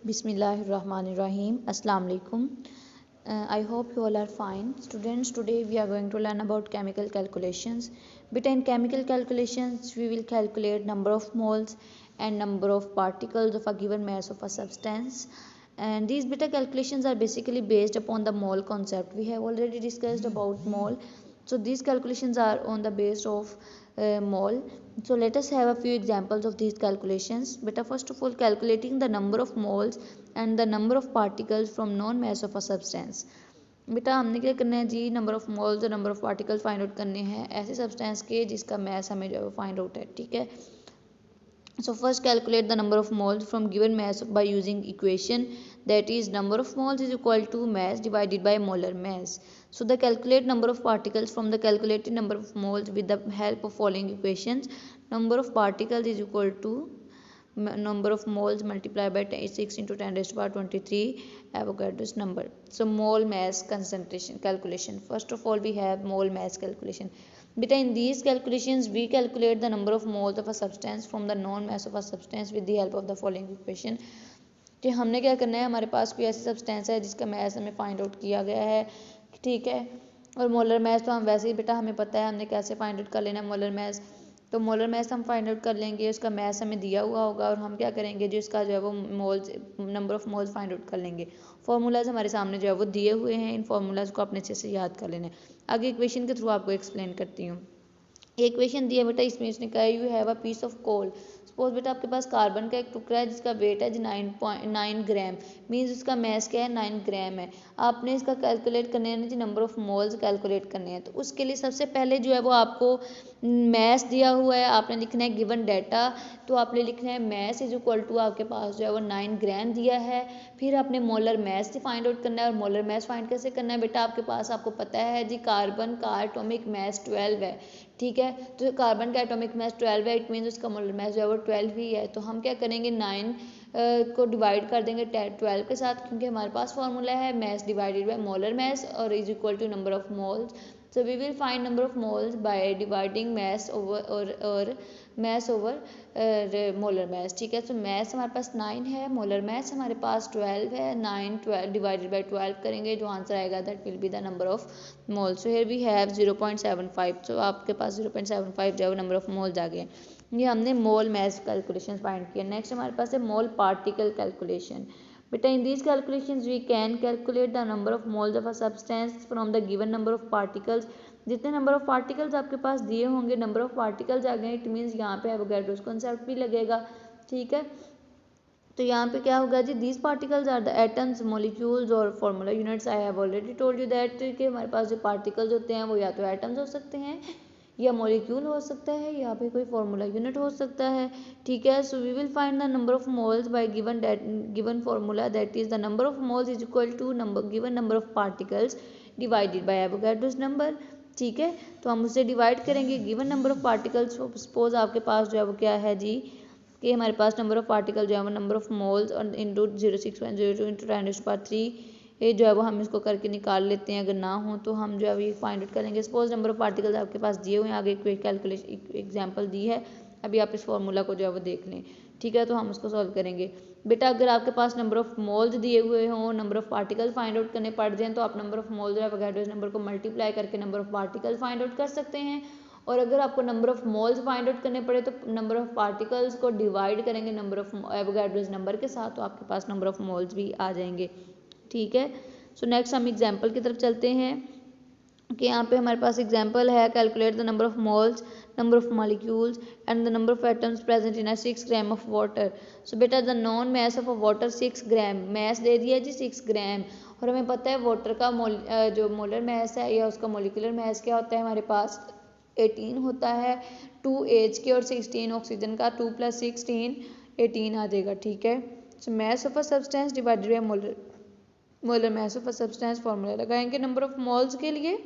Bismillahirrahmanirrahim. Assalamu alaikum. I hope you all are fine. Students, today we are going to learn about chemical calculations. Beta, in chemical calculations, we will calculate number of moles and number of particles of a given mass of a substance. And these beta calculations are basically based upon the mole concept. We have already discussed about mole. So these calculations are on the base of mole. So let us have a few examples of these calculations. Beta, first of all, calculating the number of moles and the number of particles from known mass of a substance. बेटा हमने क्या करना है जी, number of moles और number of particles find out करने हैं ऐसे substance के जिसका मैस हमें जो है फाइंड आउट है. ठीक है. So first calculate the number of moles from given mass by using equation, that is number of moles is equal to mass divided by molar mass. So the calculate number of particles from the calculated number of moles with the help of following equations. Number of particles is equal to number of moles multiplied by 6 into 10 raised to power 23 Avogadro's number. So mole mass concentration calculation. First of all we have mole mass calculation. Beta, in these calculations we calculate the number of moles of a substance from the known mass of a substance with the help of the following equation. कि हमने क्या करना है, हमारे पास कोई ऐसी substance है जिसका मैस हमें फाइंड आउट किया गया है. ठीक है. और मोलर मैस तो हम वैसे ही बेटा हमें पता है हमने कैसे फाइंड आउट कर लेना है मोलर मैस. तो मोलर मैस हम फाइंड आउट कर लेंगे, उसका मैस हमें दिया हुआ होगा और हम क्या करेंगे जो इसका जो है वो moles number of moles find out कर लेंगे. फॉर्मूलाज हमारे सामने जो है वो दिए हुए हैं, इन फॉर्मूलाज को अपने अच्छे से याद कर लेना है. आगे इक्वेशन के थ्रू आपको एक्सप्लेन करती हूँ. इक्वेशन दिया बेटा, इसमें इसने कहा you have a piece of coal. Suppose बेटा आपके पास कार्बन का एक टुकड़ा है जिसका वेट है जी 9 ग्राम, मीन्स उसका मैस क्या है 9 ग्राम है. आपने इसका कैलकुलेट करने हैं जी नंबर ऑफ मोल्स कैलकुलेट करने हैं. तो उसके लिए सबसे पहले जो है वो आपको मैस दिया हुआ है, आपने लिखना है गिवन डाटा. तो आपने लिखना है मैस इज इक्वल टू आपके पास जो है वो 9 ग्राम दिया है. फिर आपने मोलर मैस फाइंड आउट करना है. और मोलर मैस फाइंड कैसे करना है बेटा, आपके पास आपको पता है जी कार्बन का एटॉमिक मैस 12 है. ठीक है. तो कार्बन का एटॉमिक मैस 12 है, इट मीन्स उसका मोलर मैस जो है वो 12 ही है. तो हम क्या करेंगे 9 को डिवाइड कर देंगे 12 के साथ, क्योंकि हमारे पास फॉर्मूला है mass divided by molar mass और is equal to number of moles. So we will find number of moles by dividing mass over or mass over molar mass. ठीक है. तो mass हमारे पास 9 है, molar mass हमारे पास 12 है. 12 divided by 12 करेंगे, जो आंसर आएगा that will be the number of moles. So here we have 0.75. So आपके पास 0.75 जो है वो number of moles आ गए. ये हमने मोल मैस कैलकुलेशन फाइंड किया. नेक्स्ट हमारे पास है मोल पार्टिकल कैलकुलेशन. बेटा इन these calculations we can calculate the number of moles of a substance from the given number of particles. जितने नंबर ऑफ पार्टिकल्स आपके पास दिए होंगे, नंबर ऑफ पार्टिकल्स आ गए, इट मीन्स यहाँ पे एवोगैड्रोस कॉन्सेप्ट भी लगेगा. ठीक है. तो यहाँ पे क्या होगा जी, these particles are the atoms molecules और formula units. I have already told you that कि हमारे पास जो पार्टिकल्स होते हैं वो या तो एटम्स हो सकते हैं या मॉलिक्यूल हो सकता है या फिर कोई फॉर्मूला यूनिट हो सकता है. ठीक है. So we will find the number of moles by given formula, that is the number of moles is equal to given number of particles divided by Avogadro's number. ठीक है. तो हम उससे डिवाइड करेंगे given number of particles. Suppose आपके पास जो है वो क्या है जी कि हमारे पास नंबर ऑफ पार्टिकल जो है वो नंबर ऑफ मोल्स और इंटू 0.602 इंटू 10⁻³ ये जो है वो हम इसको करके निकाल लेते हैं. अगर ना हो तो हम जो है ये फाइंड आउट करेंगे. सपोज नंबर ऑफ पार्टिकल्स आपके पास दिए हुए हैं, आगे कोई कैलकुलेशन एग्जांपल दी है, अभी आप इस फॉर्मूला को जो है वो देख लें. ठीक है. तो हम उसको सॉल्व करेंगे. बेटा अगर आपके पास नंबर ऑफ मोल्स दिए हुए हों, number of particle find out करने पड़ जाएँ, तो आप नंबर ऑफ मोल्स जो है एवोगैड्रोस नंबर को मल्टीप्लाई करके number of particle find out कर सकते हैं. और अगर आपको number of moles find out करने पड़े तो नंबर ऑफ पार्टिकल्स को डिवाइड करेंगे नंबर ऑफ एवोगैड्रोस नंबर के साथ, तो आपके पास नंबर ऑफ मोल्स भी आ जाएंगे. ठीक है. सो नेक्स्ट हम एग्जाम्पल की तरफ चलते हैं कि यहाँ पे हमारे पास एग्जाम्पल है calculate the number of moles, number of molecules and the number of atoms present in 6 gram of water. So बेटा the known mass of a water 6 gram, mass दे दिया जी 6 ग्राम. और हमें पता है वाटर का जो मोलर मैस है या उसका मोलिकुलर मैस क्या होता है, हमारे पास 18 होता है. 2 H और 16 ऑक्सीजन का, 2 + 16 18 आ जाएगा. ठीक है. So mass of a substance divided by molar mass of a substance formula लगाएंगे नंबर ऑफ मोल्स के लिए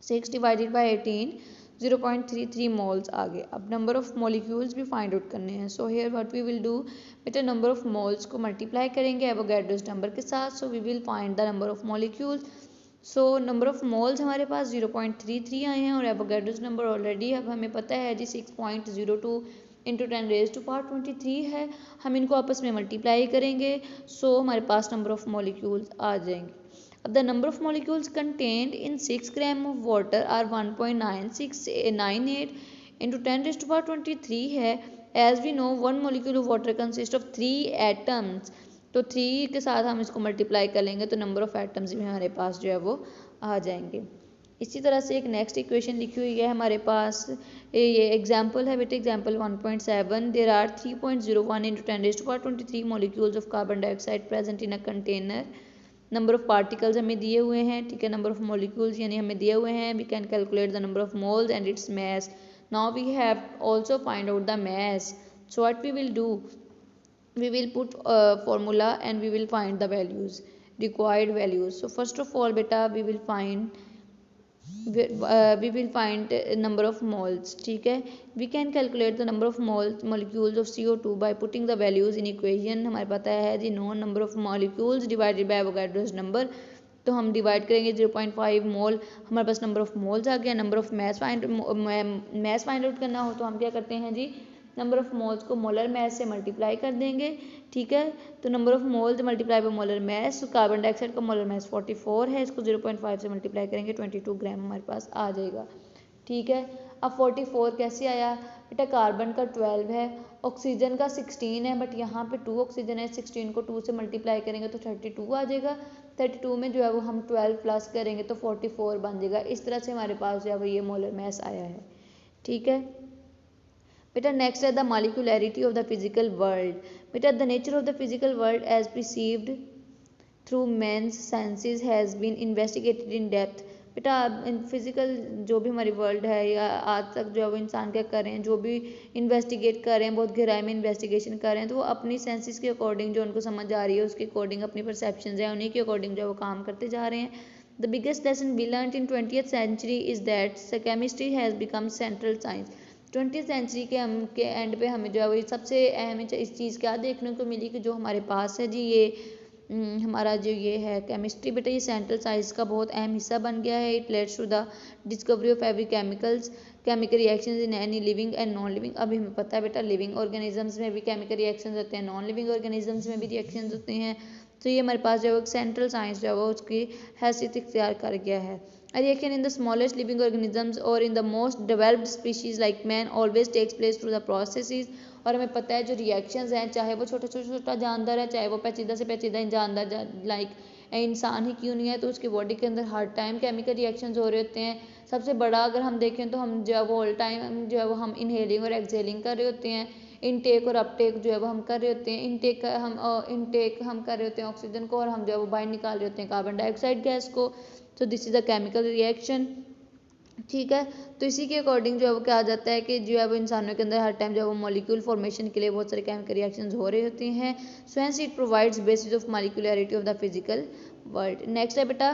6 डिवाइडेड बाय 18 0.33 मोल्स आ गए. अब नंबर ऑफ मॉलिक्यूल्स भी फाइंड आउट करने हैं. So here what we will do, बेटा नंबर ऑफ मोल्स को मल्टीप्लाई करेंगे एवोगैड्रोस नंबर के साथ. So we will find the number of molecules. So number of moles हमारे पास 0.33 आए हैं और एवोगैड्रोस नंबर ऑलरेडी अब हमें पता है जी 6.02 इंटू 10⁻³ है, हम इनको आपस में मल्टीप्लाई करेंगे, सो हमारे पास नंबर ऑफ मॉलिक्यूल्स आ जाएंगे। अब the number of molecules contained in 6 gram of water are 1.9698 into 10⁻23 है। As we know 1 molecule of water consist of 3 atoms, तो 3 के साथ हम इसको मल्टीप्लाई कर लेंगे तो नंबर ऑफ एटम्स भी हमारे पास जो है वो आ जाएंगे। इसी तरह से एक नेक्स्ट इक्वेशन लिखी हुई है हमारे पास, ये एग्जांपल है बेटे, example 1.7 there are 3.01 into 10⁻23 molecules of carbon dioxide present in a container. Number of particles हमें दिए हुए हैं, ठीक है, नंबर ऑफ मॉलिक्यूल्स यानी हमें दिए हुए हैं, we can calculate the number of moles and its mass. Now we have also find out the mass, so what we will do, we will put formula and we will find the values, required values. So first of all beta we will find number of moles, ठीक है। we can calculate the number of molecules of CO2 by putting the values in equation। हमारे पता है the known number of molecules divided by Avogadro's number, तो हम divide करेंगे 0.5 मोल, हमारे पास नंबर ऑफ मोल्स आ गया। Number of mass find out करना हो तो हम क्या करते हैं जी, नंबर ऑफ मोल्स को मोलर मास से मल्टीप्लाई कर देंगे, ठीक है। तो number of moles multiply by molar mass, carbon dioxide का मोलर मास 44 है, इसको 0.5 से मल्टीप्लाई करेंगे 22 ग्राम हमारे पास आ जाएगा, ठीक है। अब 44 कैसे आया बेटा, कार्बन का 12 है, ऑक्सीजन का 16 है, बट यहाँ पे 2 ऑक्सीजन है, 16 को 2 से मल्टीप्लाई करेंगे तो 32 आ जाएगा। 32 में जो है वो हम 12 प्लस करेंगे तो 44 बन जाएगा। इस तरह से हमारे पास जो है वो ये मोलर मास आया है, ठीक है बेटा। नेक्स्ट है the molecularity of the physical world. बेटा the nature of the physical world as perceived through man's senses has been investigated in depth. बेटा फिजिकल जो भी हमारी वर्ल्ड है या आज तक जो है वो इंसान क्या कर रहे हैं, जो भी इन्वेस्टिगेट कर रहे हैं, बहुत गहराई में इन्वेस्टिगेशन कर रहे हैं, तो वो अपनी सेंसेस के अकॉर्डिंग जो उनको समझ आ रही है उसके अकॉर्डिंग, अपनी परसेप्शन है उन्हीं के अकॉर्डिंग जो है वो काम करते जा रहे हैं। The biggest lesson we learn in 20th century is that chemistry has become central science. 20th century के एंड पे हमें जो है वो सबसे अहम इस चीज़ क्या देखने को मिली कि जो हमारे पास है जी ये हमारा जो ये है केमिस्ट्री, बेटा ये सेंट्रल साइंस का बहुत अहम हिस्सा बन गया है। It leads to the discovery of every chemical reactions in any living and non living. अभी हमें पता है बेटा लिविंग ऑर्गेनिजम्स में भी केमिकल रिएक्शंस होते हैं, नॉन लिविंग ऑर्गेनिजम्स में भी रिएक्शंस होते हैं, तो ये हमारे पास जो है सेंट्रल साइंस जो है वो उसकी हैसियत इख्तियार कर गया है। A reaction in the smallest living organisms or in the most developed species like man always takes place through the processes। और हमें पता है जो रिएक्शंस हैं, चाहे वो छोटा जानदार है, चाहे वो पेचीदा से पेचीदा जानदार लाइक इंसान ही क्यों नहीं है, तो उसकी बॉडी के अंदर हर टाइम केमिकल रिएक्शंस हो रहे होते हैं। सबसे बड़ा अगर हम देखें तो हम जो है वो ऑल टाइम जो है वो हम इनहेलिंग और एक्सहेलिंग कर रहे होते हैं, इनटेक और अपटेक जो है वो हम कर रहे होते हैं। इनटेक हम कर रहे होते हैं ऑक्सीजन को, और हम जो है वो बाहर निकाल रहे होते हैं कार्बन डाइऑक्साइड गैस को। तो this is a chemical reaction, ठीक है। तो इसी के अकॉर्डिंग जो है वो क्या आ जाता है कि जो है वो इंसानों के अंदर हर टाइम जो है वो मॉलिक्यूल फॉर्मेशन के लिए बहुत सारे केमिकल रिएक्शंस हो रहे होते हैं। So hence it provides basis of molecularity of the physical world. Next है बेटा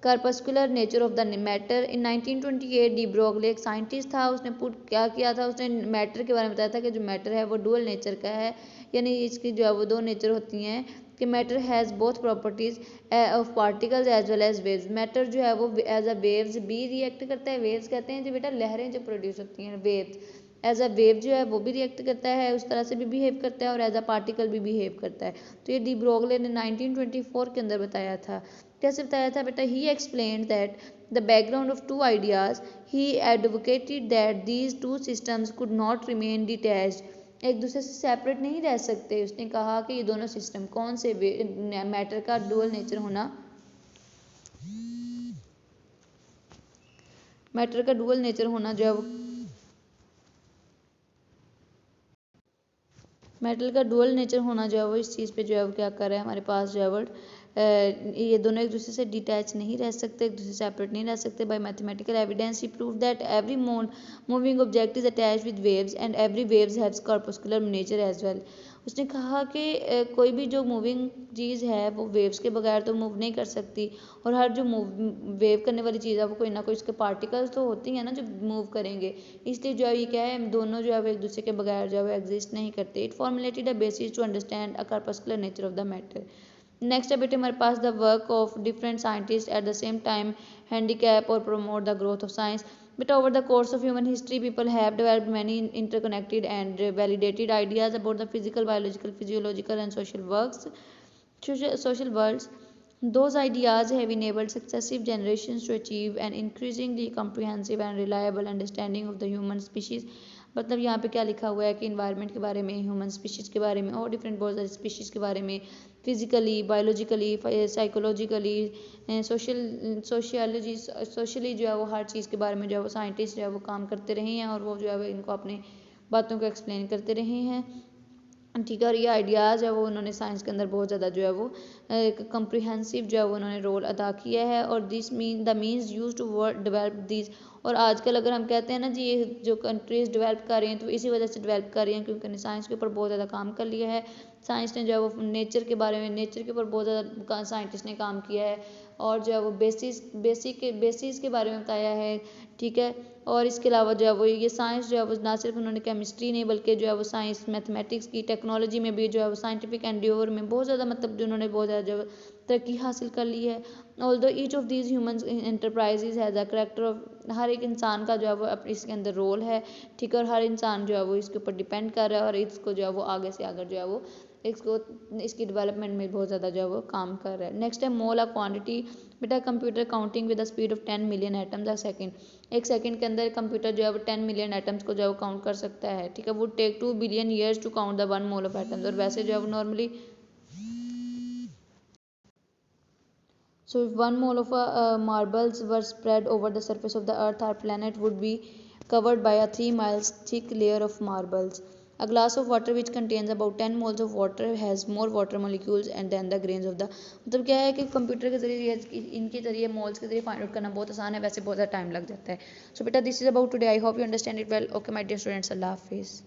corpuscular nature of the matter. In 1928 de Broglie एक साइंटिस्ट था, उसने क्या किया था, उसने मैटर के बारे में बताया था कि जो मैटर है वो डुअल नेचर का है, यानी इसकी जो है वो 2 नेचर होती हैं कि matter has both properties of particles as well as waves. Matter जो है वो एज अ वेव्स भी रिएक्ट करता है, वेव्स कहते हैं जो बेटा लहरें जो प्रोड्यूस होती हैं, वेव्स एज अ वेव जो है वो भी रिएक्ट करता है, उस तरह से भी बिहेव करता है, और एज अ पार्टिकल भी बिहेव करता है। तो ये डी ब्रोगले ने 1924 के अंदर बताया था। कैसे बताया था बेटा, ही explained that the background of 2 ideas, he advocated that these 2 systems could not remain detached, एक दूसरे से सेपरेट नहीं रह सकते। उसने कहा कि ये दोनों सिस्टम कौन से, मैटर का डुअल नेचर होना, मैटर का डुअल नेचर होना जो है वो मेटल का डुअल नेचर होना जो है वो इस चीज़ पे जो है वो क्या कर रहा है, हमारे पास जो है वो ये दोनों एक दूसरे से डिटैच नहीं रह सकते, एक दूसरे से सेपरेट नहीं रह सकते। By mathematical evidence he prove that every moving object is attached with waves and every waves haves corpuscular nature as well. उसने कहा कि कोई भी जो मूविंग चीज़ है वो वेव्स के बगैर तो मूव नहीं कर सकती, और हर जो वेव करने वाली चीज़ है वो कोई ना कोई उसके पार्टिकल्स तो होती हैं ना जो मूव करेंगे, इसलिए जो है ये क्या है, दोनों जो है वो एक दूसरे के बगैर जो है वो एग्जिस्ट नहीं करते। It formulated a basis to understand a corpuscular nature of the matter. Next है बेटे हमारे पास the work of different scientist at the same time handicap और promote the growth of science. But over the course of human history, people have developed many interconnected and validated ideas about the physical, biological, physiological, and social worlds. Those ideas have enabled successive generations to achieve an increasingly comprehensive and reliable understanding of the human species. मतलब यहाँ पे क्या लिखा हुआ है कि environment के बारे में, ह्यूमन स्पीशीज़ के बारे में और डिफरेंट बहुत सारी स्पीशीज़ के बारे में, फिजिकली, बायोलॉजिकली, साइकोलॉजिकली, सोशली जो है वो हर चीज़ के बारे में जो है वो साइंटिस्ट जो है वो काम करते रहे हैं और वो जो है वो इनको अपनी बातों को एक्सप्लेन करते रहे हैं। ठीक है, और ये आइडियाज़ है वो उन्होंने साइंस के अंदर बहुत ज़्यादा जो है वो एक कम्प्रिहेंसिव जो है वो उन्होंने रोल अदा किया है। और this mean the means use to develop this. और आजकल अगर हम कहते हैं ना जी, ये जो कंट्रीज़ डेवलप कर रही हैं तो इसी वजह से डेवलप कर रही हैं क्योंकि उन्होंने साइंस के ऊपर बहुत ज़्यादा काम कर लिया है। साइंस ने जो है वो नेचर के बारे में, नेचर के ऊपर बहुत ज़्यादा साइंटिस्ट ने काम किया है और जो है वो बेसिस के बारे में बताया है। ठीक है, और इसके अलावा जो है वो ये साइंस जो है वो ना सिर्फ उन्होंने केमिस्ट्री नहीं बल्कि जो है वो साइंस, मैथमेटिक्स की, टेक्नोलॉजी में भी जो है वो साइंटिफिक एंड्योर में बहुत ज़्यादा मतलब जो उन्होंने बहुत ज़्यादा जो तरक्की हासिल कर ली है। Although each of these human enterprises has a character of, हर एक इंसान का जो है वो इसके अंदर रोल है। ठीक है, और हर इंसान जो है वो इसके ऊपर डिपेंड कर रहा है और इसको जो है वो आगे से आगे जो है वो इसकी डेवलपमेंट में बहुत ज़्यादा जो है वो काम कर रहा है। नेक्स्ट है मोल ऑफ क्वांटिटी। बेटा computer counting with the speed of 10 million atoms a second. एक सेकंड के अंदर कंप्यूटर जो है वो 10 मिलियन एटम्स को जो है वो काउंट कर सकता है। ठीक है, वो take 2 billion years to count the 1 mole of atoms. और वैसे जो है वो normally so if 1 mole of marbles were spread over the surface of the earth, our planet would be covered by a 3 miles thick layer of marbles. A glass of water which contains about 10 moles of water has more water molecules and than the grains of the, मतलब क्या है कि computer के जरिए इनके जरिए moles के जरिए फाइंड आउट करना बहुत आसान है, वैसे बहुत ज़्यादा टाइम लग जाता है। सो बेटा this is about today, I hope you understand it well. Okay my dear students, अल्लाह हाफिज़।